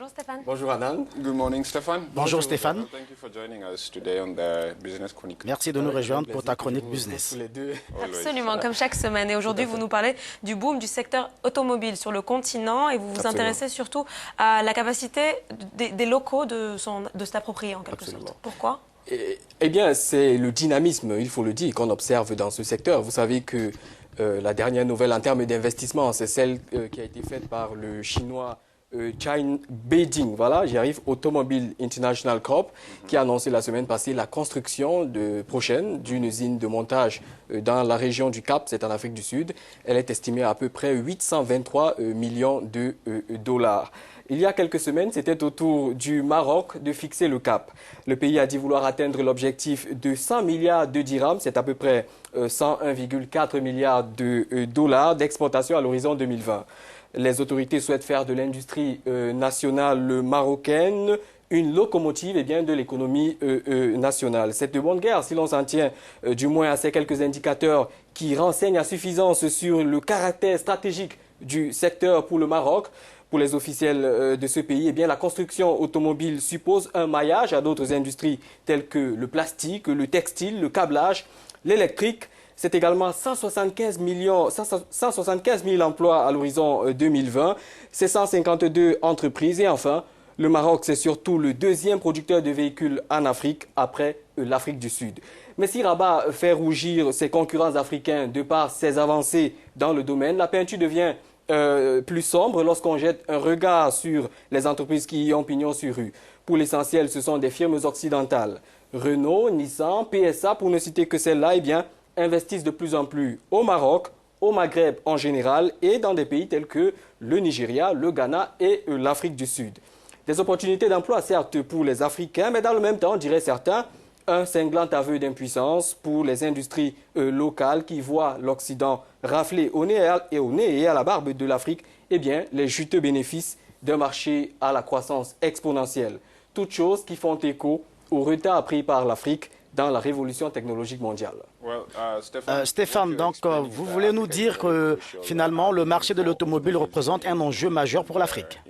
Bonjour Stéphane. Bonjour Anand. Good morning, Stéphane. Bonjour Stéphane. Thank you for joining us today on the Business Chronicle. Merci de nous rejoindre pour ta chronique business. Tous les deux. Absolument, comme chaque semaine. Et aujourd'hui, vous nous parlez du boom du secteur automobile sur le continent et vous vous intéressez surtout à la capacité des locaux de se l'approprier en quelque sorte. Pourquoi ? Eh bien, c'est le dynamisme, il faut le dire, qu'on observe dans ce secteur. Vous savez que la dernière nouvelle en termes d'investissement, c'est celle qui a été faite par le chinois China Beijing, voilà, j'y arrive, Automobile International Corp, qui a annoncé la semaine passée la construction prochaine d'une usine de montage dans la région du Cap, c'est en Afrique du Sud. Elle est estimée à peu près 823 millions de dollars. Il y a quelques semaines, c'était au tour du Maroc de fixer le cap. Le pays a dit vouloir atteindre l'objectif de 100 milliards de dirhams, c'est à peu près 101,4 milliards de dollars d'exportation à l'horizon 2020. Les autorités souhaitent faire de l'industrie nationale marocaine une locomotive de l'économie nationale. C'est de bonne guerre si l'on s'en tient du moins à ces quelques indicateurs qui renseignent à suffisance sur le caractère stratégique du secteur pour le Maroc. Pour les officiels de ce pays, la construction automobile suppose un maillage à d'autres industries telles que le plastique, le textile, le câblage, l'électrique. C'est également 175 000 emplois à l'horizon 2020. C'est 152 entreprises. Et enfin, le Maroc, c'est surtout le deuxième producteur de véhicules en Afrique après l'Afrique du Sud. Mais si Rabat fait rougir ses concurrents africains de par ses avancées dans le domaine, la peinture devient plus sombre lorsqu'on jette un regard sur les entreprises qui y ont pignon sur rue. Pour l'essentiel, ce sont des firmes occidentales. Renault, Nissan, PSA, pour ne citer que celles-là, investissent de plus en plus au Maroc, au Maghreb en général et dans des pays tels que le Nigeria, le Ghana et l'Afrique du Sud. Des opportunités d'emploi, certes, pour les Africains, mais dans le même temps, diraient certains, un cinglant aveu d'impuissance pour les industries locales qui voient l'Occident rafler au nez et à la barbe de l'Afrique, les juteux bénéfices d'un marché à la croissance exponentielle. Toutes choses qui font écho au retard pris par l'Afrique dans la révolution technologique mondiale. Stéphane, donc vous voulez nous dire que finalement le marché de l'automobile représente un enjeu majeur pour l'Afrique?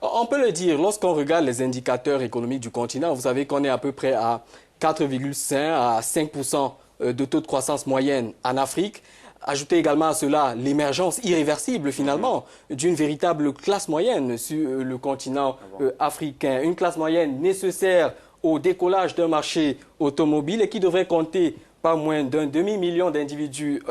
On peut le dire, lorsqu'on regarde les indicateurs économiques du continent, vous savez qu'on est à peu près à 4,5 à 5% de taux de croissance moyenne en Afrique. Ajoutez également à cela l'émergence irréversible finalement d'une véritable classe moyenne sur le continent africain. Une classe moyenne nécessaire au décollage d'un marché automobile et qui devrait compter pas moins d'un demi-million d'individus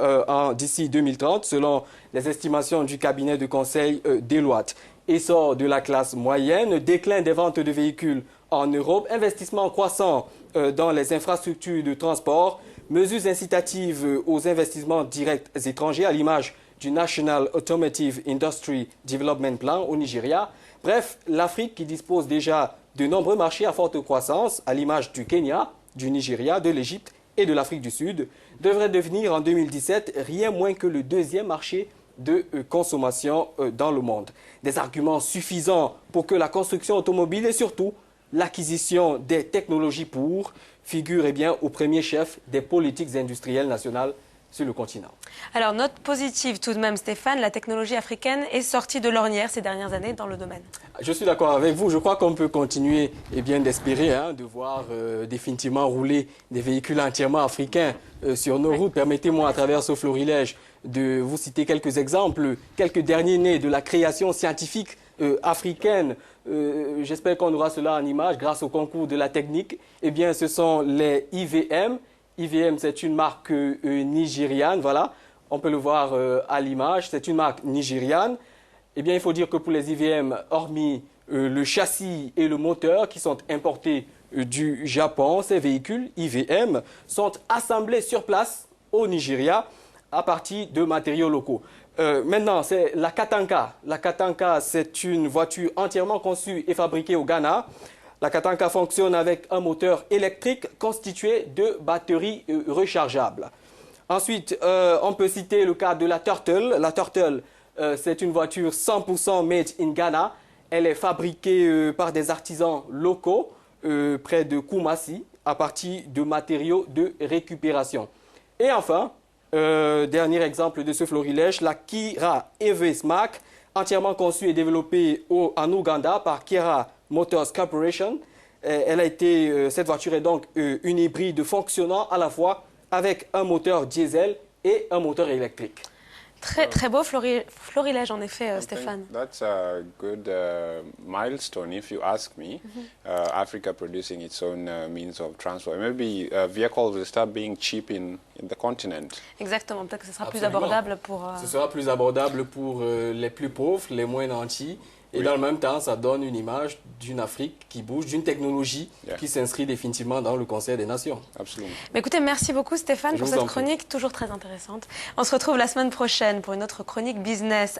d'ici 2030 selon les estimations du cabinet de conseil Deloitte. Essor de la classe moyenne, déclin des ventes de véhicules en Europe, investissement croissant dans les infrastructures de transport, mesures incitatives aux investissements directs étrangers à l'image du National Automotive Industry Development Plan au Nigeria. Bref, l'Afrique qui dispose déjà de nombreux marchés à forte croissance à l'image du Kenya, du Nigeria, de l'Égypte et de l'Afrique du Sud, devrait devenir en 2017 rien moins que le deuxième marché de consommation dans le monde. Des arguments suffisants pour que la construction automobile et surtout l'acquisition des technologies pour figurent au premier chef des politiques industrielles nationales sur le continent. Alors, note positive tout de même, Stéphane, la technologie africaine est sortie de l'ornière ces dernières années dans le domaine. Je suis d'accord avec vous. Je crois qu'on peut continuer d'espérer de voir définitivement rouler des véhicules entièrement africains sur nos routes. Permettez-moi, à travers ce florilège, de vous citer quelques exemples, quelques derniers nés de la création scientifique africaine. J'espère qu'on aura cela en image grâce au concours de la technique. Ce sont les IVM. IVM, c'est une marque nigériane, voilà. On peut le voir à l'image. C'est une marque nigériane. Il faut dire que pour les IVM, hormis le châssis et le moteur qui sont importés du Japon, ces véhicules IVM sont assemblés sur place au Nigeria à partir de matériaux locaux. Maintenant, c'est la Katanka. La Katanka, c'est une voiture entièrement conçue et fabriquée au Ghana. La Katanka fonctionne avec un moteur électrique constitué de batteries rechargeables. Ensuite, on peut citer le cas de la Turtle. La Turtle, c'est une voiture 100% made in Ghana. Elle est fabriquée par des artisans locaux près de Kumasi à partir de matériaux de récupération. Et enfin, dernier exemple de ce florilège, la Kira EV Smack entièrement conçue et développée en Ouganda par Kera Motors Corporation. Cette voiture est donc une hybride fonctionnant à la fois avec un moteur diesel et un moteur électrique. Très beau florilège en effet, Stéphane. That's a good milestone, if you ask me. Africa producing its own means of transport. Maybe vehicles will start being cheap in the continent. Exactement, peut-être que ce sera plus abordable pour... Ce sera plus abordable pour les plus pauvres, les moins nantis. Et dans le même temps, ça donne une image d'une Afrique qui bouge, d'une technologie qui s'inscrit définitivement dans le Concert des Nations. Absolument. Mais écoutez, merci beaucoup Stéphane pour cette chronique toujours très intéressante. On se retrouve la semaine prochaine pour une autre chronique business.